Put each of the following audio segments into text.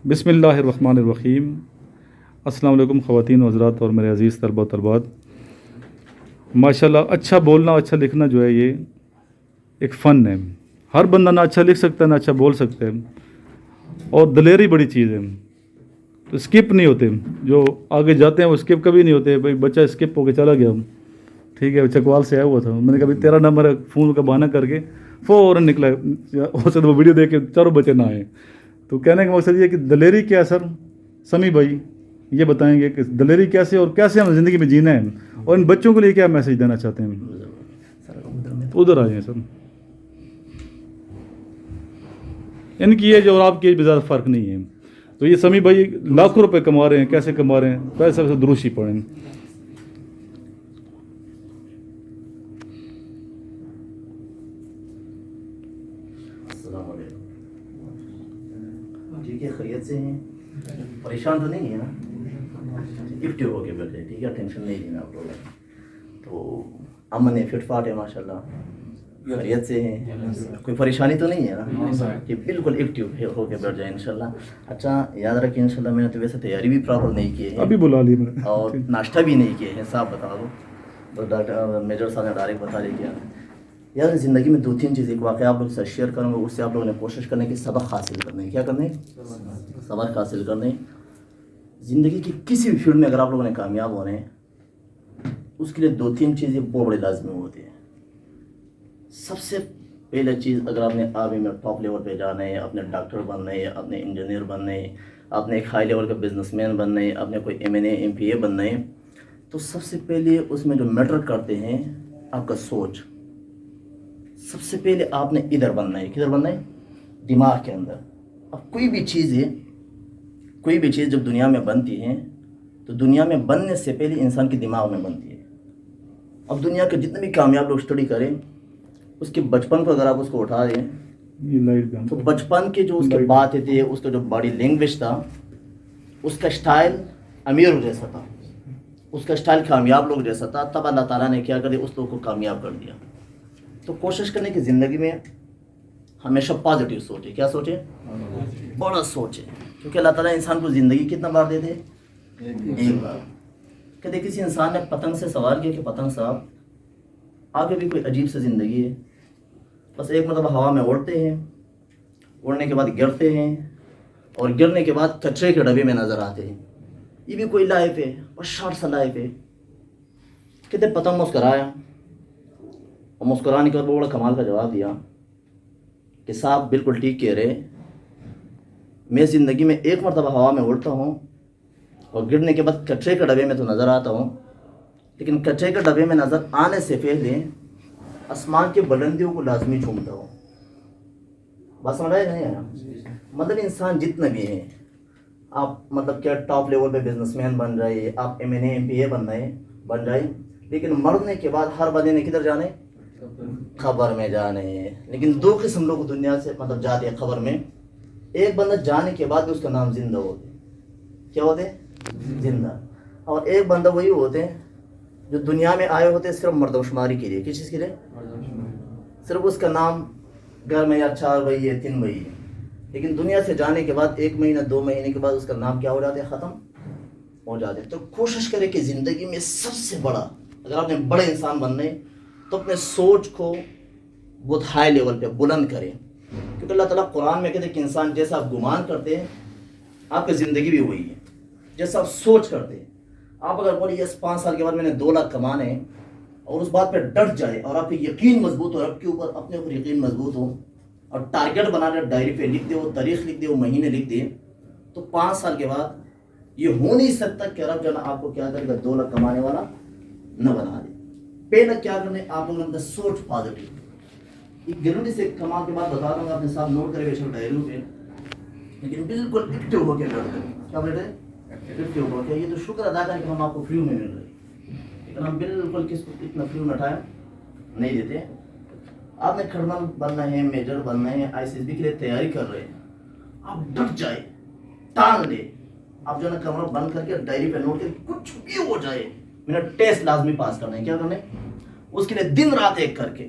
بسم اللہ الرحمن الرحیم۔ السلام علیکم خواتین و حضرات اور میرے عزیز طلبہ و طالبات۔ ماشاءاللہ اچھا بولنا اچھا لکھنا جو ہے یہ ایک فن ہے۔ ہر بندہ نہ اچھا لکھ سکتا ہے نہ اچھا بول سکتا ہے، اور دلیری بڑی چیز ہے۔ تو اسکپ نہیں ہوتے، جو آگے جاتے ہیں وہ اسکپ کبھی نہیں ہوتے۔ بھائی بچہ اسکپ ہو کے چلا گیا، ٹھیک ہے، چکوال سے آیا ہوا تھا، میں نے کہا تیرا نمبر ہے، فون کا بہانہ کر کے فوراً نکلا، ہو سکتا وہ ویڈیو دیکھ کے چاروں بچے نہ آئے۔ تو کہنے کا مقصد یہ کہ دلیری کیا ہے سر، سمی بھائی یہ بتائیں گے کہ دلیری کیسے اور کیسے ہم زندگی میں جینا ہے، اور ان بچوں کے لیے کیا میسج دینا چاہتے ہیں۔ ادھر آ جائیں سر۔ ان کی ایج اور آپ کی ایج میں زیادہ فرق نہیں ہے۔ تو یہ سمی بھائی لاکھوں روپے کما رہے ہیں، کیسے کما رہے ہیں؟ پیسے سے دروشی پڑھیں۔ السلام علیکم۔ ٹھیک ہے، خیریت سے ہیں؟ پریشان تو نہیں ہے نا؟ ایکٹیو ہو کے بیٹھے، ٹھیک ہے، ٹینشن نہیں لینا آپ لوگ۔ تو امن ہے، فٹ فاٹ ہے ماشاء اللہ، خیریت سے ہیں؟ کوئی پریشانی تو نہیں ہے نا؟ کہ بالکل ایکٹیو ہو کے بیٹھ جائیں انشاءاللہ۔ اچھا یاد رکھیں انشاءاللہ، میں نے تو ویسے تیاری بھی پراپر نہیں کی ہے، ابھی بلا لی میں نے، اور ناشتہ بھی نہیں کیے ہیں، صاحب بتا دو تو ڈاکٹر میجر صاحب نے ڈائریکٹ بتا دیا کیا یار زندگی میں 2-3 چیزیں، ایک واقعہ آپ لوگ سے شیئر کروں گا، اس سے آپ لوگوں نے کوشش کرنے کی سبق حاصل کرنے، کیا کرنے، سبق حاصل کرنے۔ زندگی کی کسی بھی فیلڈ میں اگر آپ لوگوں نے کامیاب ہونے ہیں، اس کے لیے 2-3 چیزیں بہت بڑے لازمی ہوتی ہیں۔ سب سے پہلے چیز، اگر آپ نے آرمی میں ٹاپ لیول پہ جانا ہے، اپنے ڈاکٹر بننا ہے، اپنے انجینئر بننا ہے، اپنے ایک ہائی لیول کا بزنس مین بننا ہے، اپنے کوئی MNA MPA بننا ہے، تو سب سے پہلے اس میں جو میٹر کرتے ہیں آپ کا سوچ۔ سب سے پہلے آپ نے ادھر بننا ہے، کدھر بننا ہے؟ دماغ کے اندر۔ اب کوئی بھی چیز جب دنیا میں بنتی ہے تو دنیا میں بننے سے پہلے انسان کے دماغ میں بنتی ہے۔ اب دنیا کے جتنے بھی کامیاب لوگ اسٹڈی کریں، اس کے بچپن کو اگر آپ اس کو اٹھا دیں تو بچپن کے جو اس کے باتیں تھے، اس کا جو باڈی لینگویج تھا، اس کا اسٹائل امیر جیسا تھا، اس کا اسٹائل کامیاب لوگ جیسا تھا، تب اللہ تعالیٰ نے کیا کر دیا، اس لوگ کو کامیاب کر دیا۔ تو کوشش کرنے کی زندگی میں ہمیشہ پازیٹیو سوچے، کیا سوچے؟ بڑا سوچے، کیونکہ اللہ تعالیٰ انسان کو زندگی کتنا بار دیتے؟ ایک بار۔ کہتے کسی انسان نے پتنگ سے سوال کیا کہ پتنگ صاحب آگے بھی کوئی عجیب سی زندگی ہے، بس ایک مرتبہ ہوا میں اڑتے ہیں، اڑنے کے بعد گرتے ہیں، اور گرنے کے بعد کچرے کے ڈبے میں نظر آتے ہیں، یہ بھی کوئی لائف ہے، بس شارٹ سا لائف ہے۔ کہتے پتنگ مسکرایا، اور مسکرانے کے بعد بڑا کمال کا جواب دیا کہ صاحب بالکل ٹھیک کہہ رہے، میں زندگی میں ایک مرتبہ ہوا میں اڑتا ہوں اور گرنے کے بعد کچرے کے ڈبے میں تو نظر آتا ہوں، لیکن کچرے کے ڈبے میں نظر آنے سے پہلے آسمان کے بلندیوں کو لازمی چومتا ہوں۔ بات سمجھ رہے نہیں ہے؟ مطلب انسان جتنا بھی ہے، آپ مطلب کیا ٹاپ لیول پہ بزنس مین بن رہے، آپ MNA MPA بن رہے، لیکن مرنے کے بعد ہر بندے نے کدھر جانے؟ خبر میں جانے۔ لیکن 2 قسم لوگ دنیا سے مطلب جاتے ہیں خبر میں۔ ایک بندہ جانے کے بعد بھی اس کا نام زندہ ہوتے، کیا ہوتے؟ زندہ۔ اور ایک بندہ وہی ہوتے ہیں جو دنیا میں آئے ہوتے صرف مردم شماری کے لیے، کس چیز کے لیے؟ صرف اس کا نام گھر میں یا 4 بھائی ہے 3 بھائی ہے، لیکن دنیا سے جانے کے بعد 1 مہینہ 2 مہینے کے بعد اس کا نام کیا ہو جاتے ہیں؟ ختم ہو جاتے ہیں۔ تو کوشش کرے کہ زندگی میں سب سے بڑا، اگر آپ نے بڑے انسان بننا ہے تو اپنے سوچ کو بہت ہائی لیول پہ بلند کریں، کیونکہ اللہ تعالیٰ قرآن میں کہتے ہیں کہ انسان جیسا آپ گمان کرتے ہیں آپ کی زندگی بھی وہی ہے، جیسا آپ سوچ کرتے ہیں۔ آپ اگر بولیے یس 5 سال کے بعد میں نے 2 لاکھ کمانے ہیں، اور اس بات پہ ڈٹ جائے اور آپ کی یقین مضبوط ہو، رب کے اوپر اپنے اوپر یقین مضبوط ہو، اور ٹارگیٹ بنا لے، ڈائری پہ لکھ دے، وہ تاریخ لکھ دے، وہ مہینے لکھ دے، تو 5 سال کے بعد یہ ہو نہیں سکتا کہ رب جانا آپ کو کیا کرے گا، 2 لاکھ کمانے والا نہ بنا دے۔ پہلے کیا کرنے، آپ لوگوں نے سوچ پازیٹیو۔ ایک گارنٹی سے کمال کے بعد بتا دوں گا، اپنے ساتھ نوٹ کرے بیشک ڈائریوں پہ، لیکن بالکل ایکٹیو ہو کے بیٹھ گئے، کیا بیٹھے؟ ایکٹیو ہو کے۔ یہ تو شکر ادا کریں کہ ہم آپ کو فری میں مل رہے ہیں، لیکن ہم بالکل کس کو اتنا فری میں اٹھایا نہیں دیتے۔ آپ نے کرنل بننا ہے، میجر بننا ہے، ICSB کے لیے تیاری کر رہے ہیں، آپ ڈٹ جائے، ٹانگ لے، آپ جو ہے نا کمرہ بند کر کے ڈائری پہ نوٹ کر، کچھ بھی ہو جائے میرا ٹیسٹ لازمی پاس کرنا ہے، کیا کرنا ہے؟ اس کے لیے دن رات ایک کر کے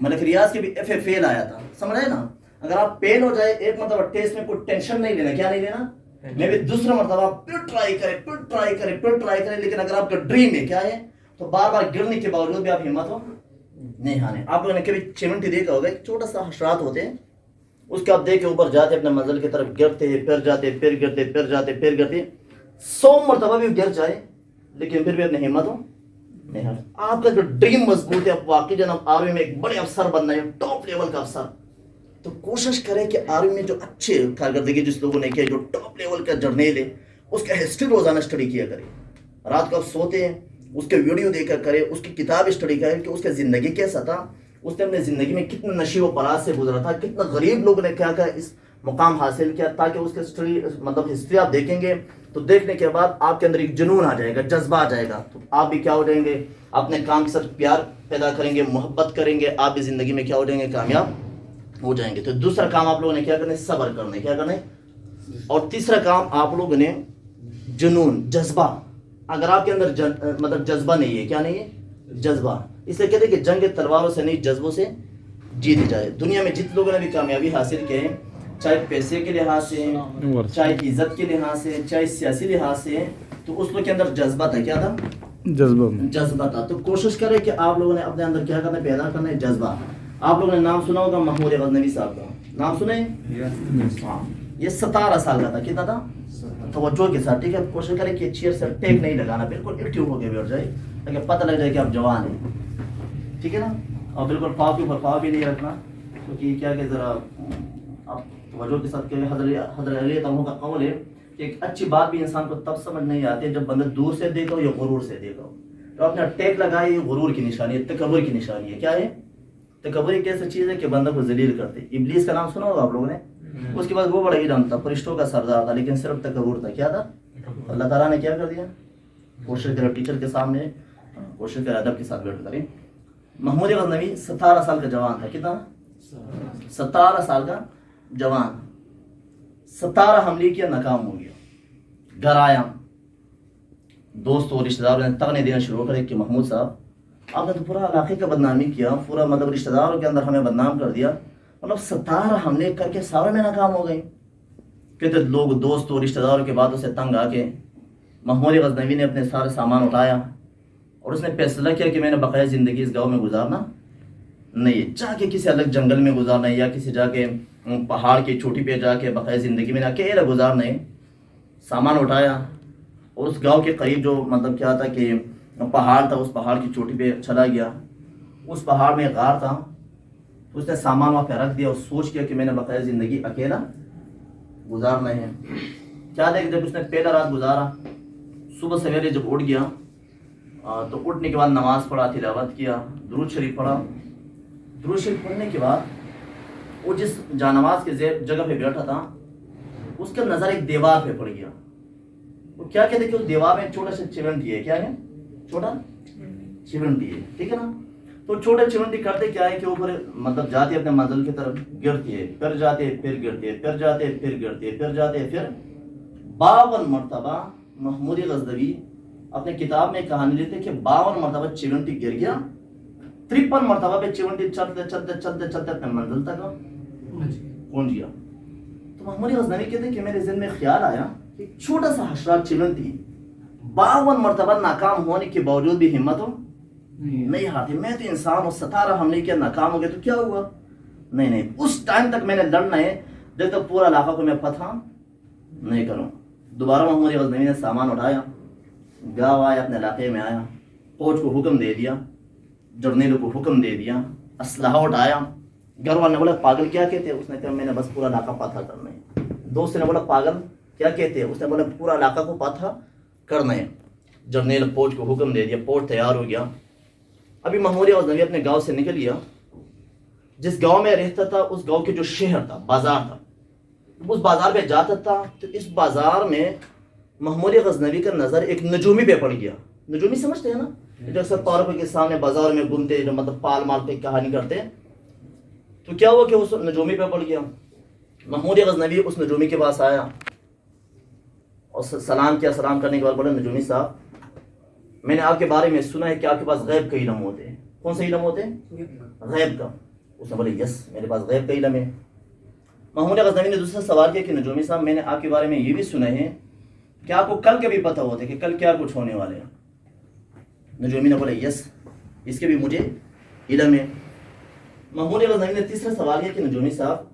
ملک ریاض کے بھی ایف اے فیل آیا تھا, سمجھ رہے نا. اگر آپ فیل ہو جائے ایک مرتبہ ٹیسٹ میں, کوئی ٹینشن نہیں لینا. کیا نہیں لینا؟ میں بھی دوسرا مرتبہ پھر ٹرائی کرے, لیکن اگر آپ کا ڈریم ہے کیا ہے تو بار بار گرنے کے باوجود بھی آپ ہمت ہو نہیں ہارے. آپ لوگوں نے کبھی چیونٹی دیکھا ہوگا, ایک چھوٹا سا حشرات ہوتے ہیں, اس کے آپ دیکھ کے اوپر جاتے اپنے منزل کی طرف, گرتے پھر جاتے, پھر گرتے, پھر جاتے, پھر گرتے, 100 مرتبہ بھی گر جائے لیکن پھر بھی اپنی ہمت ہو نہیں ہارے. آپ کا جو ڈریم مضبوط ہے, آپ واقعی جناب آرمی میں ایک بڑے افسر بننا ہے, ٹاپ لیول کا افسر, تو کوشش کریں کہ آرمی میں جو اچھے کارکردگی جس لوگوں نے کیا, جو ٹاپ لیول کا جرنیل ہے, اس کا ہسٹری روزانہ اسٹڈی کیا کرے. رات کو آپ سوتے ہیں اس کے ویڈیو دیکھا کرے, اس کی کتاب اسٹڈی کرے کہ اس کا زندگی کیسا تھا, اس نے اپنے زندگی میں کتنے نشیب و فراز سے گزرا تھا, کتنا غریب لوگوں نے کیا اس مقام حاصل کیا, تاکہ اس کے اسٹڈی مطلب ہسٹری آپ دیکھیں گے تو دیکھنے کے بعد آپ کے اندر ایک جنون آ جائے گا, جذبہ آ جائے گا, تو آپ بھی کیا ہو جائیں گے, اپنے کام کے ساتھ پیار پیدا کریں گے, محبت کریں گے, آپ بھی زندگی میں کیا ہو جائیں گے, کامیاب ہو جائیں گے. تو دوسرا کام آپ لوگوں نے کیا کرنا ہے, صبر کرنا ہے. کیا کرنا ہے؟ اور تیسرا کام آپ لوگوں نے جنون, جذبہ. اگر آپ کے اندر مطلب جذبہ نہیں ہے, کیا نہیں ہے, جذبہ. اس لیے کہتے ہیں کہ جنگ تلواروں سے نہیں, جذبوں سے جیتی جائے. دنیا میں جتنے لوگوں نے بھی کامیابی حاصل کی ہے, چاہے پیسے کے لحاظ سے, چاہے عزت کے لحاظ سے, چاہے سیاسی لحاظ سے, تو اس لوگ کے اندر جذبہ تھا. کیا تھا؟ جذبہ تھا. تو کوشش کریں کہ آپ لوگوں نے اپنے اندر کیا کرنا ہے, پیدا کرنا ہے جذبہ. آپ لوگوں نے نام سنا ہوگا محمود غزنوی صاحب کا, نام سنے؟ ہاں, یہ 17 سال کا تھا. کتنا تھا؟ توجہ کے ساتھ, ٹھیک ہے. کوشش کریں کہ چیئر سے ٹیک نہیں لگانا, بالکل ایکٹیو ہو کے بیٹھ جائے تاکہ پتہ لگ جائے کہ آپ جوان ہیں, ٹھیک ہے نا. اور بالکل پاؤں کے اوپر پاؤں بھی نہیں رکھنا, کیونکہ کیا کہ ذرا آپ توجہ کے ساتھ کہ حضرت علی تمہوں کا قول ہے کہ ایک اچھی بات بھی انسان کو تب سمجھ نہیں آتی ہے جب بندہ دور سے دیکھا ہو یا غرور سے دیکھا ہو. تو اپنا ٹیک لگائے, یہ غرور کی نشانی ہے, تکبر کی نشانی ہے. کیا ہے تکبر؟ ایک ایسی چیز ہے کہ بندہ کو ذلیل کرتے. ابلیس کا نام سنا ہوگا آپ لوگوں نے, اس کے بعد وہ بڑا علم تھا, فرشتوں کا سردار تھا, لیکن صرف تکبر تھا. کیا تھا؟ اللہ تعالیٰ نے کیا کر دیا, کوشش کرو ٹیچر کے سامنے, کوشش کرے ادب کے ساتھ بیٹھ کریں. محمود غزنوی 17 سال کا جوان تھا. کتنا؟ 17 سال کا جوان. 17 حملے کیا, ناکام ہو گیا. گھر آیا, دوست اور رشتہ داروں نے تغنے دینا شروع کرے کہ محمود صاحب آپ نے تو پورا علاقے کا بدنامی کیا, پورا مطلب رشتہ داروں کے اندر ہمیں بدنام کر دیا, مطلب 17 حملے کر کے سارے میں ناکام ہو گئے. کہتے لوگ دوست اور رشتہ داروں کے باتوں سے تنگ آ کے محمود غزنوی نے اپنے سارے سامان اٹھایا اور اس نے فیصلہ کیا کہ میں نے بقایا زندگی اس گاؤں میں گزارنا نہیں ہے, جا کے کسی الگ جنگل میں گزارنا ہے, یا کسی جا کے پہاڑ کی چوٹی پہ جا کے بقایا زندگی میں اکیلا گزارنا ہے. سامان اٹھایا اور اس گاؤں کے قریب جو مطلب کیا تھا کہ پہاڑ تھا, اس پہاڑ کی چوٹی پہ چلا گیا. اس پہاڑ میں غار تھا, اس نے سامان وہاں پہ رکھ دیا اور سوچ کیا کہ میں نے بقایا زندگی اکیلا گزارنا ہے. کیا دیکھ جب اس نے پہلا رات گزارا, صبح سویرے جب اٹھ گیا تو اٹھنے کے بعد نماز پڑھا, تلاوت کیا, درود شریف پڑھا. درود شریف پڑھنے کے بعد وہ جس جانماز کے جگہ پہ بیٹھا تھا اس کا نظر ایک دیوار پہ پڑ گیا. وہ کیا کہتے کہ اس دیوار میں چھوٹا سا چمنٹی ہے. کیا ہے؟ چھوٹا چمنٹی ہے, ٹھیک ہے نا. تو چھوٹے چمنٹی کرتے کیا ہے کہ اوپر مطلب جاتے اپنے منزل کی طرف, گرتی ہے, پھر جاتے, پھر گرتے, پھر جاتے, پھر گرتے, پھر جاتے, پھر 52 مرتبہ محمود غزنوی اپنے کتاب میں کہانی لیتے کہ 52 مرتبہ چمنٹی گر گیا, 53 مرتبہ پہ چمنٹی چلتے چلتے چلتے چلتے اپنے منزل تک پہنچ گیا. تو محمود غزنوی کہتے ہیں کہ میرے ذہن میں خیال آیا کہ چھوٹا سا حشرات چمنٹی 52 مرتبہ ناکام ہونے کے باوجود بھی ہمت ہو نہیں ہارتی. میں تو انسان ہوں, 17 حملے کیا, ناکام ہو گیا تو کیا ہوا, نہیں, اس ٹائم تک میں نے لڑنا ہے جب تک پورا علاقہ کو میں فتح نہیں کروں. دوبارہ محمود غزنوی نے سامان اٹھایا, گاؤں آیا, اپنے علاقے میں آیا, فوج کو حکم دے دیا, جرنیلوں کو حکم دے دیا, اسلحہ اٹھایا. گھر والے نے بولا پاگل کیا کہتے, اس نے کہا میں نے بس پورا علاقہ فتح کرنا ہے. دوست نے بولا پاگل کیا کہتے, اس نے بولا پورا علاقہ کو فتح کرنا ہے. جرنیل فوج کو حکم دے دیا, فوج تیار ہو گیا. ابھی محمود غزنوی اپنے گاؤں سے نکل گیا. جس گاؤں میں رہتا تھا اس گاؤں کے جو شہر تھا, بازار تھا, اس بازار پہ جاتا تھا تو اس بازار میں محمود غزنوی کا نظر ایک نجومی پہ پڑ گیا. نجومی سمجھتے ہیں نا, جو اکثر پارکوں کے سامنے بازار میں گھومتے, جو مطلب پال مال پہ کہانی کرتے. تو کیا ہوا کہ اس نجومی پہ پڑ گیا. محمود غزنوی اس نجومی کے پاس آیا اور سلام کیا. سلام کرنے کے بعد بولا نجومی صاحب میں نے آپ کے بارے میں سنا ہے کہ آپ کے پاس غیب کا علم ہوتے ہیں. کون سا علم ہوتے ہیں؟ غیب کا. اس نے بولے یس میرے پاس غیب کا علم ہے. محمود غزنوی نے دوسرا سوال کیا کہ نجومی صاحب میں نے آپ کے بارے میں یہ بھی سنا ہے کہ آپ کو کل کا بھی پتہ ہوتا ہے کہ کل کیا کچھ ہونے والے ہیں. نجومی نے بولے یس اس کے بھی مجھے علم ہے. محمود غزنوی نے تیسرا سوال کیا کہ نجومی صاحب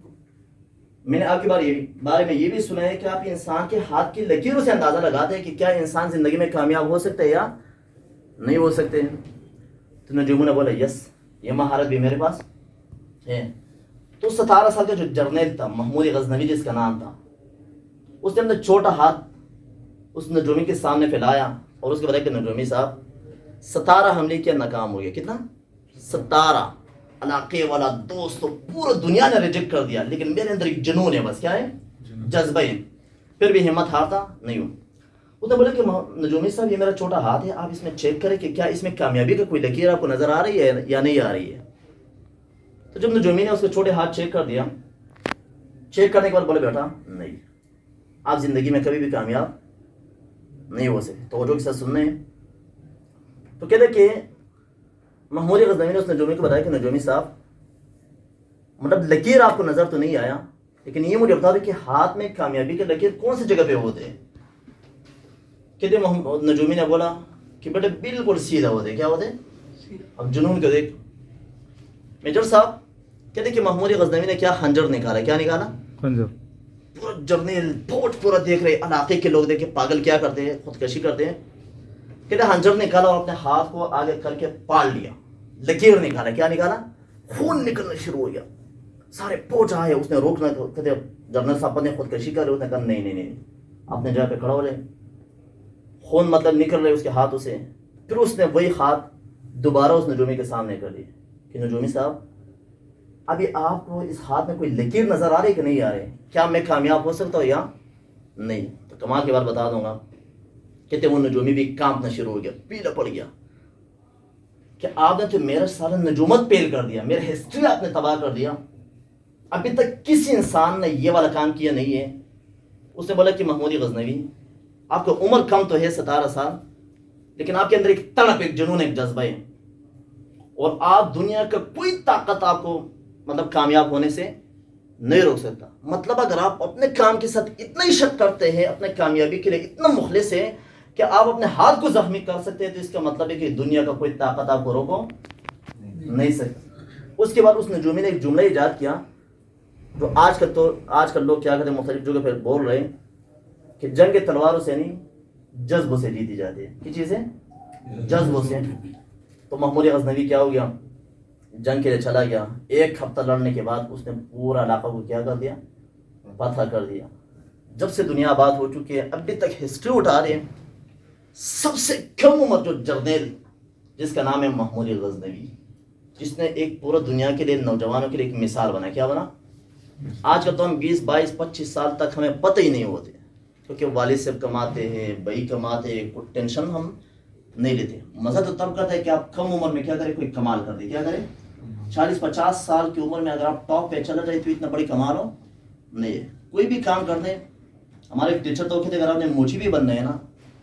میں نے آپ کے بارے میں یہ بھی سنا ہے کہ آپ انسان کے ہاتھ کی لکیروں سے اندازہ لگاتے ہیں کہ کیا انسان زندگی میں کامیاب ہو سکتا ہے یا نہیں ہو سکتے. تو نجومی نے بولا یس یہ مہارت بھی میرے پاس ہے. تو 17 سال کا جو جرنیل تھا محمود غزنوی جس کا نام تھا, اس نے اپنا چھوٹا ہاتھ اس نجومی کے سامنے پھیلایا اور اس کے بتایا کہ نجومی صاحب 17 حملے کیا ناکام ہو گیا. کتنا؟ 17. علاقے والا دوست تو پورا دنیا نے ریجیکٹ کر دیا, لیکن میرے اندر ایک جنون ہے, بس کیا ہے؟ جذبہ ہے. پھر بھی ہمت ہارتا نہیں ہوں. اس نے بولا کہ نجومی صاحب یہ میرا چھوٹا ہاتھ ہے, آپ اس میں چیک کریں کہ کیا اس میں کامیابی کا کوئی لکیر آپ کو نظر آ رہی ہے یا نہیں آ رہی ہے. تو جب نجومی نے اس کے چھوٹے ہاتھ چیک کر دیا, چیک کرنے کے بعد بولے بیٹا نہیں, آپ زندگی میں کبھی بھی کامیاب نہیں ہو سکتے. توجہ کے ساتھ سننے ہیں. تو کہتے کہ محمود غزنوی نے اس نجومی کو بتایا کہ نجومی صاحب مطلب لکیر آپ کو نظر تو نہیں آیا, لیکن یہ مجھے بتا دیں کہ ہاتھ میں کامیابی کے لکیر کون سی جگہ پہ ہوتے ہیں. کہتے نجومی نے بولا کہ بیٹے بالکل سیدھا ہوتے. کیا ہوتے؟ اب جنون کو دیکھ میجر صاحب. کہتے کہ محمود غزنوی نے کیا خنجر نکالا. کیا نکالا؟ خنجر. پورا جرنیل بہت پورا دیکھ رہے, علاقے کے لوگ دیکھے پاگل کیا کرتے ہیں, خودکشی کرتے ہیں. کہتے خنجر نکالا اور اپنے ہاتھ کو آگے کر کے پال لیا, لکیر نکالا. کیا نکالا؟ خون نکلنا شروع ہو گیا. سارے پہنچ آئے, اس نے روکنا. کہتے جنرل صاحب نے خودکشی کر رہے, اس نے کہا نہیں نہیں نہیں اپنے جگہ پہ کھڑا ہو جائے. خون مطلب نکل رہے اس کے ہاتھوں سے. پھر اس نے وہی ہاتھ دوبارہ اس نجومی کے سامنے کر دی کہ نجومی صاحب ابھی آپ کو اس ہاتھ میں کوئی لکیر نظر آ رہی کہ نہیں آ رہی, کیا میں کامیاب ہو سکتا ہوں یا نہیں؟ تو کمال کی بات بتا دوں گا. کہتے وہ نجومی بھی کانپنا شروع ہو گیا, پیلا پڑ گیا کہ آپ نے تو میرا سارا نجومت پیل کر دیا, میرا ہسٹری آپ نے تباہ کر دیا. ابھی تک کسی انسان نے یہ والا کام کیا نہیں ہے. اس نے بولا کہ محمود غزنوی آپ کو عمر کم تو ہے 17 سال, لیکن آپ کے اندر ایک تڑپ, ایک جنون, ایک جذبہ ہے, اور آپ دنیا کا کوئی طاقت آپ کو مطلب کامیاب ہونے سے نہیں روک سکتا. مطلب اگر آپ اپنے کام کے ساتھ اتنا ہی شک کرتے ہیں, اپنے کامیابی کے لیے اتنا مخلص ہے کہ آپ اپنے ہاتھ کو زخمی کر سکتے ہیں, تو اس کا مطلب ہے کہ دنیا کا کوئی طاقت آپ کو روکو نہیں سکتا. اس کے بعد اس نجومی نے ایک جملہ ایجاد کیا جو آج کل لوگ کیا کرتے ہیں, مختلف جگہ پہ بول رہے ہیں کہ جنگ تلواروں سے نہیں جذبوں سے جیتی جاتی ہے. کس چیز سے؟ جذبوں سے. تو محمود غزنوی کیا ہو گیا, جنگ کے لیے چلا گیا. 1 ہفتہ لڑنے کے بعد اس نے پورا علاقہ کو کیا کر دیا, فتح کر دیا. جب سے دنیا آباد ہو چکی ہے ابھی تک ہسٹری اٹھا رہے ہیں, سب سے کم عمر جو جرنیل جس کا نام ہے محمود غزنوی, جس نے ایک پورا دنیا کے لیے نوجوانوں کے لیے ایک مثال بنا. کیا بنا؟ آج کل تو ہم 20 22 25 سال تک ہمیں پتہ ہی نہیں ہوتے, کیونکہ والد صاحب کماتے ہیں, بھائی کماتے ہیں, کوئی ٹینشن ہم نہیں لیتے. مزہ تو تب کرتا ہے کہ آپ کم عمر میں کیا کریں, کوئی کمال کر دے. کیا کریں؟ 40-50 سال کی عمر میں اگر آپ ٹاپ پہ چلا جائے تو اتنا بڑی کمال ہو نہیں ہے. کوئی بھی کام کرتے ہیں, ہمارے ایک ٹیچر تو کہتے اگر آپ نے موچی بھی بننا ہے نا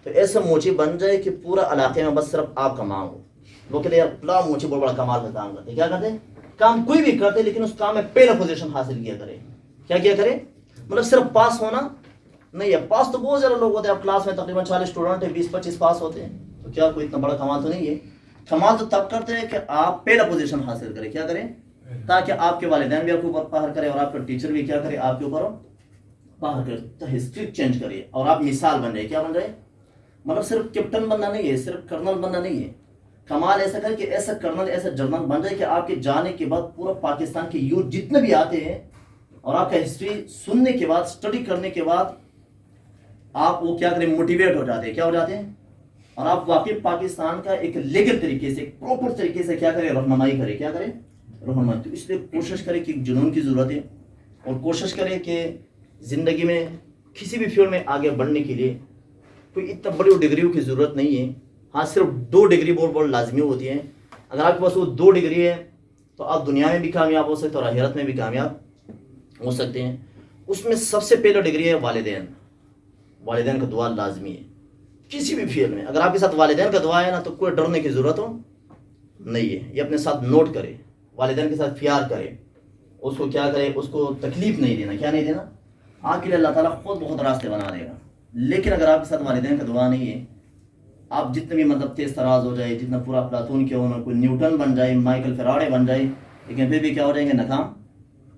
تو ایسا موچی بن جائے کہ پورا علاقے میں بس صرف آپ کا کام ہو. وہ کہتے ہیں بڑا موچی بہت بڑا کمال کا کام کرتے. کیا کرتے ہیں؟ کام کوئی بھی کرتے لیکن اس کام میں پہلا پوزیشن حاصل کیا کرے. کیا کیا کرے؟ مطلب صرف پاس ہونا نہیں ہے. پاس تو بہت زیادہ لوگ ہوتے ہیں, اب کلاس میں تقریباً 40 اسٹوڈنٹ ہیں, 20-25 پاس ہوتے ہیں, تو کیا کوئی اتنا بڑا کمال تو نہیں ہے. کمال تو تب کرتے ہیں کہ آپ پہلا پوزیشن حاصل کریں. کیا کریں؟ تاکہ آپ کے والدین بھی آپ کے اوپر فخر کرے اور آپ کا ٹیچر بھی کیا کرے, آپ کے اوپر فخر کرے. تو ہسٹری چینج کریے اور آپ مثال بن جائے. کیا بن جائے؟ مطلب صرف کیپٹن بننا نہیں ہے, صرف کرنل بننا نہیں ہے. کمال ایسا کرے کہ ایسا کرنل, ایسا جنرل بن جائے کہ آپ کے جانے کے بعد پورا پاکستان کے یوتھ جتنے بھی آتے ہیں اور آپ کا ہسٹری سننے کے بعد, اسٹڈی کرنے کے بعد آپ وہ کیا کریں, موٹیویٹ ہو جاتے ہیں. کیا ہو جاتے ہیں؟ اور آپ واقعی پاکستان کا ایک لیگل طریقے سے, ایک پراپر طریقے سے کیا کریں, رہنمائی کریں. کیا کریں؟ رہنمائی. تو اس لیے کوشش کریں کہ ایک جنون کی ضرورت ہے, اور کوشش کریں کہ زندگی میں کسی بھی فیلڈ میں آگے بڑھنے کے لیے کوئی اتنا بڑی ڈگریوں کی ضرورت نہیں ہے. ہاں صرف 2 ڈگری بہت لازمی ہوتی ہیں. اگر آپ کے پاس وہ 2 ڈگری ہے تو آپ دنیا میں بھی کامیاب ہو سکتے ہیں اور آخرت میں بھی کامیاب ہو سکتے ہیں. اس میں سب سے پہلا ڈگری ہے والدین. والدین کا دعا لازمی ہے کسی بھی فیلڈ میں. اگر آپ کے ساتھ والدین کا دعا ہے نا تو کوئی ڈرنے کی ضرورت ہو نہیں ہے. یہ اپنے ساتھ نوٹ کرے. والدین کے ساتھ پیار کرے, اس کو کیا کرے, اس کو تکلیف نہیں دینا. کیا نہیں دینا؟ آپ کے لیے اللہ تعالیٰ خود بہت راستے بنا دے گا. لیکن اگر آپ کے ساتھ والدین کا دعا نہیں ہے, آپ جتنے بھی مطلب تیز تراز ہو جائے, جتنا پورا پلاتون کیوں نہ, کوئی نیوٹن بن جائے, مائیکل فیراڈے بن جائے, لیکن پھر بھی کیا ہو جائیں گے, ناکام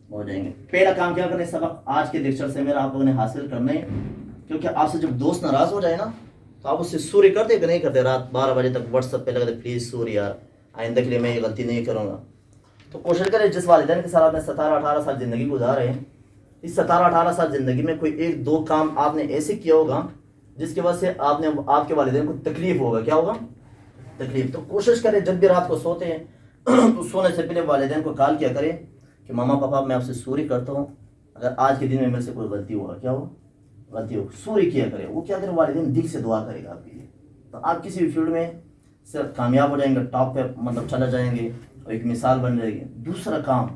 ہو جائیں گے. پہلا کام کیا کرنا ہے, سبق آج کے لیکچر سے میرا آپ لوگوں نے حاصل کرنا ہے. کیونکہ آپ سے جب دوست ناراض ہو جائے نا, تو آپ اس سے سوری کرتے کہ نہیں کرتے, رات 12 بجے تک واٹس ایپ پہ لگتے پلیز سوری یار, آئندہ کے لیے میں یہ غلطی نہیں کروں گا. تو کوشش کریں جس والدین کے ساتھ آپ نے 17-18 سال زندگی گزارے ہیں, اس 17-18 سال زندگی میں کوئی 1-2 کام آپ نے ایسے کیا ہوگا جس کی وجہ سے آپ کے والدین کو تکلیف ہوگا. کیا ہوگا؟ تکلیف. تو کوشش کریں جب بھی رات کو سوتے ہیں تو سونے سے پہلے والدین کو کال کیا کریں کہ ماما پاپا میں آپ سے سوری کرتا ہوں, اگر آج کے دن میں میرے سے کوئی غلطی ہوا, کیا ہو غلطی ہو, سوری کیا کرے. وہ کیا کرے, والدین دل سے دعا کرے گا آپ کے لیے. تو آپ کسی بھی فیلڈ میں صرف کامیاب ہو جائیں گے, ٹاپ پہ مطلب چلا جائیں گے, اور ایک مثال بن جائے گی. دوسرا کام,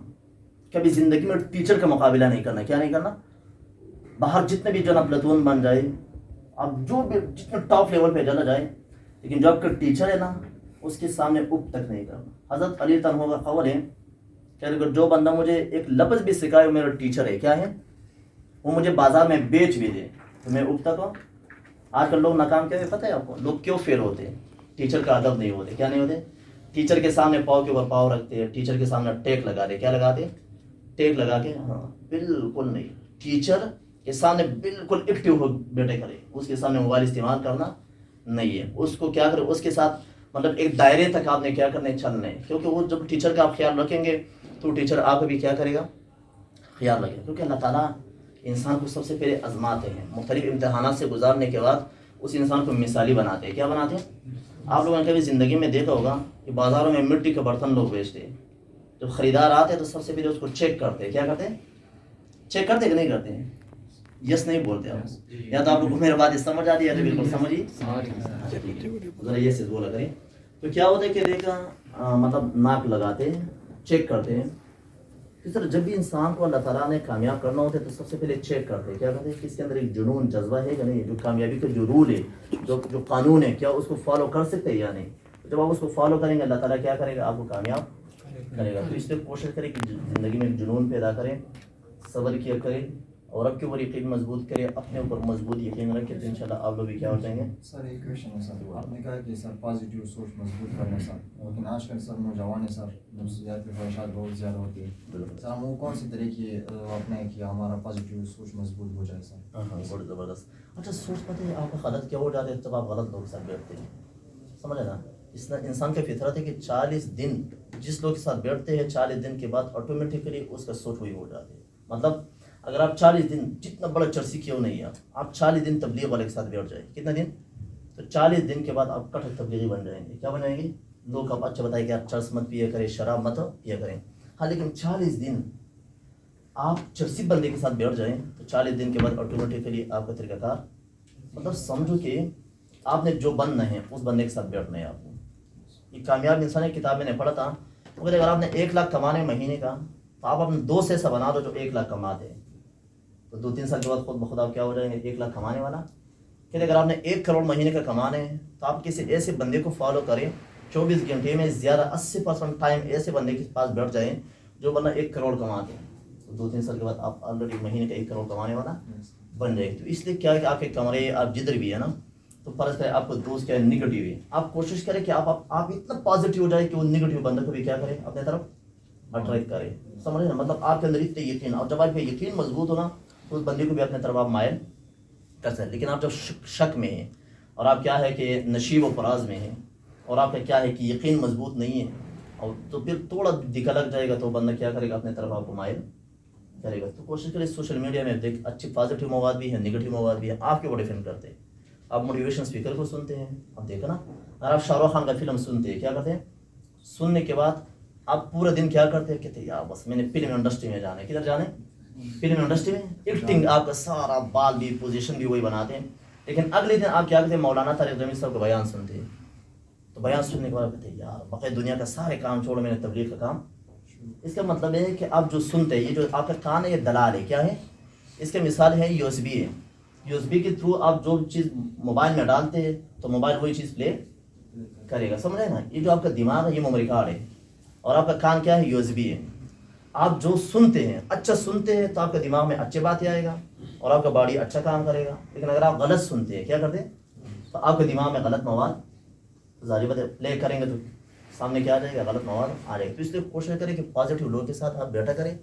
کبھی زندگی میں ٹیچر کا مقابلہ نہیں کرنا. کیا نہیں کرنا؟ باہر جتنے بھی جو نا پلاتون بن جائے, آپ جو بھی جتنے ٹاپ لیول پہ چلا جائے, لیکن جو آپ کا ٹیچر ہے نا اس کے سامنے اپ تک نہیں کرنا. حضرت علی تنہا کا قول ہے کہ اگر جو بندہ مجھے ایک لفظ بھی سکھائے وہ میرا ٹیچر ہے. کیا ہے؟ وہ مجھے بازار میں بیچ بھی دے تو میں اپ تک ہوں. آج کل لوگ ناکام کیا ہے پتہ ہے آپ کو؟ لوگ کیوں فیل ہوتے ہیں؟ ٹیچر کا ادب نہیں ہوتے. کیا نہیں ہوتے؟ ٹیچر کے سامنے پاؤں کے اوپر پاؤں رکھتے ہیں, ٹیچر کے سامنے ٹیک لگا دے. کیا لگاتے؟ ٹیک لگا کے. ہاں بالکل نہیں. ٹیچر کے سامنے بالکل ایکٹیو ہو بیٹے کرے, اس کے سامنے موبائل استعمال کرنا نہیں ہے. اس کو کیا کرے, اس کے ساتھ مطلب ایک دائرے تک آپ نے کیا کرنا ہے, چلنا ہے. کیونکہ وہ جب ٹیچر کا آپ خیال رکھیں گے تو ٹیچر آپ کو بھی کیا کرے گا, خیال رکھے. کیونکہ اللہ تعالیٰ انسان کو سب سے پہلے آزماتے ہیں, مختلف امتحانات سے گزارنے کے بعد اس انسان کو مثالی بناتے ہیں. کیا بناتے ہیں؟ آپ لوگوں نے کبھی زندگی میں دیکھا ہوگا کہ بازاروں میں مٹی کے برتن لوگ بیچتے ہیں. جب خریدار آتے ہیں تو سب سے پہلے اس کو چیک کرتے ہیں. کیا کرتے ہیں؟ چیک کرتے کہ نہیں کرتے ہیں؟ یس نہیں بولتے آپ, یا تو آپ لوگ کو میرے بات سمجھ آتی ہے, بالکل سمجھیے. ذرا یہ سے بولا کریں. تو کیا ہوتا ہے کہ دیکھا مطلب ناک لگاتے ہیں, چیک کرتے ہیں. اس طرح جب بھی انسان کو اللہ تعالیٰ نے کامیاب کرنا ہوتا ہے تو سب سے پہلے چیک کرتے ہیں. کیا کرتے ہیں کہ اس کے اندر ایک جنون جذبہ ہے کہ نہیں, جو کامیابی کا جو رول ہے, جو قانون ہے, کیا اس کو فالو کر سکتے ہیں یا نہیں. جب آپ اس کو فالو کریں گے اللہ تعالیٰ کیا کرے گا, آپ کو کامیاب کرے گا. تو اس لیے کوشش کریں کہ زندگی میں جنون پیدا کریں, صبر کیا کریں, اور اب کے اوپر یقین مضبوط کرے, اپنے اوپر مضبوط یقین رکھے, تو انشاءاللہ آپ لوگ بھی کیا ہو جائیں گے. سر ایک کویشچن ہے سر, آپ نے کہا کہ سر پازیٹیو سوچ مضبوط کرنا سر, لیکن آج کل سر نوجوان ہیں سر, نفسیات کی خواہشات بہت زیادہ ہوتی ہے سر, ہم وہ کون سی طریقے اپنے کہ ہمارا پازیٹیو سوچ مضبوط ہو جائے سر. ہاں بہت زبردست. اچھا سوچ پتہ ہے آپ کا غلط کیا ہو جاتے ہیں جب آپ غلط لوگ کے ساتھ بیٹھتے ہیں, سمجھے نا. اس انسان کی فطرت ہے کہ 40 دن جس لوگ کے ساتھ بیٹھتے ہیں 40 دن کے بعد آٹومیٹکلی اس کا سوچ وہی ہو جاتے ہیں. مطلب اگر آپ 40 دن جتنا بڑا چرسی کیوں نہیں ہے, آپ 40 دن تبلیغ والے کے ساتھ بیٹھ جائیں. کتنا دن؟ تو 40 دن کے بعد آپ کٹھک تبلیغی بن جائیں گے. کیا بن جائیں گے؟ لوگ آپ اچھا بتائیں کہ آپ چرس مت پیا کریں, شراب مت پیا کریں. ہاں لیکن 40 دن آپ چرسی بندے کے ساتھ بیٹھ جائیں تو 40 دن کے بعد آٹومیٹکلی آپ کا طریقہ کار, مطلب سمجھو کہ آپ نے جو بننا ہے اس بندے کے ساتھ بیٹھنا ہے آپ کو. یہ کامیاب انسان ہے, کتاب میں نے پڑھا تھا, تو اگر آپ نے 1 لاکھ کمانے مہینے کا, تو آپ اپنے دوست ایسا بنا دو جو 1 لاکھ کماتے ہیں, تو 2-3 سال کے بعد خود بخود آپ کیا ہو جائیں گے, 1 لاکھ کمانے والا. کہ اگر آپ نے 1 کروڑ مہینے کا کمانا ہے تو آپ کسی ایسے بندے کو فالو کریں 24 گھنٹے میں زیادہ 80% ٹائم ایسے بندے کے پاس بیٹھ جائیں جو بندہ 1 کروڑ کماتے ہیں. تو 2-3 سال کے بعد آپ آلریڈی مہینے کا 1 کروڑ کمانے والا بن جائے. تو اس لیے کیا ہے کہ آپ کے کمرے آپ جدھر بھی ہے نا, تو فرض کریں آپ کو دوست کیا ہے نگیٹیو ہے, آپ کوشش کریں کہ آپ اتنا پازیٹیو ہو جائے کہ وہ نگیٹیو بندہ کو بھی کیا کرے, اپنے طرف اٹریکٹ کرے. سمجھے نا, مطلب آپ کے اندر اتنے یقین, اور جب آپ کا یقین مضبوط ہونا تو اس بندے کو بھی اپنے طرف آپ مائل کر سکتے. لیکن آپ جب شک میں ہیں اور آپ کیا ہے کہ نشیب و فراز میں ہیں, اور آپ کا کیا ہے کہ یقین مضبوط نہیں ہے, اور تو پھر تھوڑا دکھا لگ جائے گا تو بندہ کیا کرے گا, اپنے طرف آپ کو مائل کرے گا. تو کوشش کریں سوشل میڈیا میں دیکھ اچھی پازیٹیو مواد بھی ہے, نگیٹیو مواد بھی ہے, آپ کے اوپر ڈیپینڈ کرتے ہیں. آپ موٹیویشن اسپیکر کو سنتے ہیں, اب دیکھا نا, اگر آپ شاہ رخ خان کا فلم سنتے ہیں, کیا کرتے ہیں, سننے کے بعد آپ پورا دن کیا کرتے ہیں, کہتے ہیں یار بس میں نے فلم انڈسٹری میں جانا ہے. کدھر جانا ہے؟ فلم انڈسٹری میں. ایکٹنگ آپ کا سارا بال بھی, پوزیشن بھی وہی بناتے ہیں. لیکن اگلے دن آپ کیا کرتے ہیں, مولانا طارق رحمانی صاحب کا بیان سنتے ہیں. تو بیان سننے کے بعد کہتے ہیں یار بقیہ دنیا کا سارے کام چھوڑو, میں نے تبلیغ کا کام. اس کا مطلب ہے کہ آپ جو سنتے ہیں, یہ جو آپ کا کان ہے یہ دلال ہے. کیا ہے اس کا مثال ہے USB ہے. USB کے تھرو آپ جو چیز موبائل میں ڈالتے ہیں تو موبائل وہی چیز پلے کرے گا. سمجھے نا, یہ جو آپ کا دماغ ہے یہ میموری کارڈ ہے. اور آپ کا کان کیا ہے؟ USB ہے. آپ جو سنتے ہیں اچھا سنتے ہیں تو آپ کے دماغ میں اچھے باتیں آئے گا اور آپ کا باڈی اچھا کام کرے گا. لیکن اگر آپ غلط سنتے ہیں کیا کرتے ہیں تو آپ کے دماغ میں غلط مواد ظاہر بات ہے پلے کریں گے تو سامنے کیا آ جائے گا؟ غلط مواد آ جائے گا. تو اس لیے کوشش کریں کہ پازیٹیو لوگوں کے ساتھ آپ بیٹھا کریں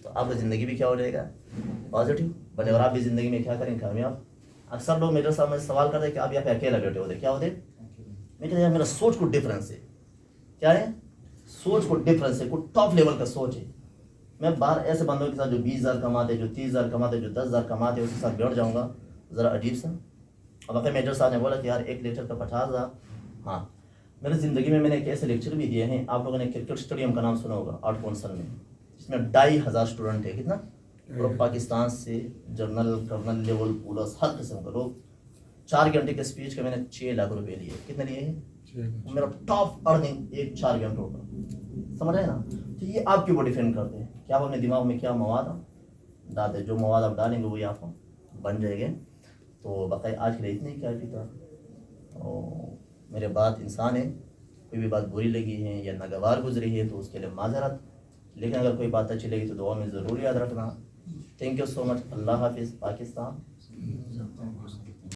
تو آپ کی زندگی بھی کیا ہو جائے گا؟ پازیٹیو. بٹ اگر آپ بھی زندگی میں کیا کریں؟ کامیاب. اکثر لوگ میرے سامنے سوال کرتے ہیں کہ آپ یہاں پہ اکیلا بیٹھے ہوتے کیا ہوتے؟ میں کہتا یار میرا سوچ کو ڈفرینس ہے. کیا ہے؟ سوچ کو ڈفرینس ہے. کوئی ٹاپ لیول کا سوچ ہے. میں باہر ایسے بندوں کے ساتھ جو 20,000 کماتے، جو 30,000 کماتے، جو 10,000 کماتے، اس کے ساتھ بیٹھ جاؤں گا ذرا عجیب سا. اب اگر میجر صاحب نے بولا کہ یار ایک لیکچر کا 50,000. ہاں میری زندگی میں نے ایک ایسے لیکچر بھی دیے ہیں. آپ لوگوں نے کرکٹ اسٹیڈیم کا نام سنا ہوگا آرٹ کونسل میں، جس میں 2,500 اسٹوڈنٹ ہے. کتنا؟ پورا پاکستان سے جنرل کرنل لیول پولیس ہر قسم کا لوگ. 4 گھنٹے کے اسپیچ کے میں نے 6 لاکھ روپے لیے. کتنے لیے ہیں؟ میرا ٹاپ ارننگ ایک 4 گھنٹوں کا. سمجھ رہے نا؟ تو یہ آپ کے اوپر ڈیپینڈ کرتے ہیں کہ آپ اپنے دماغ میں کیا مواد ڈالتے ہیں. جو مواد آپ ڈالیں گے وہی آپ بن جائے گے. تو باقی آج کے لیے اتنے ہی کافی تھا. اور میرے بات انسان ہے، کوئی بھی بات بری لگی ہے یا ناگوار گزری ہے تو اس کے لیے معذرت. لیکن اگر کوئی بات اچھی لگی تو دعا میں ضرور یاد رکھنا. تھینک یو سو مچ. اللہ حافظ. پاکستان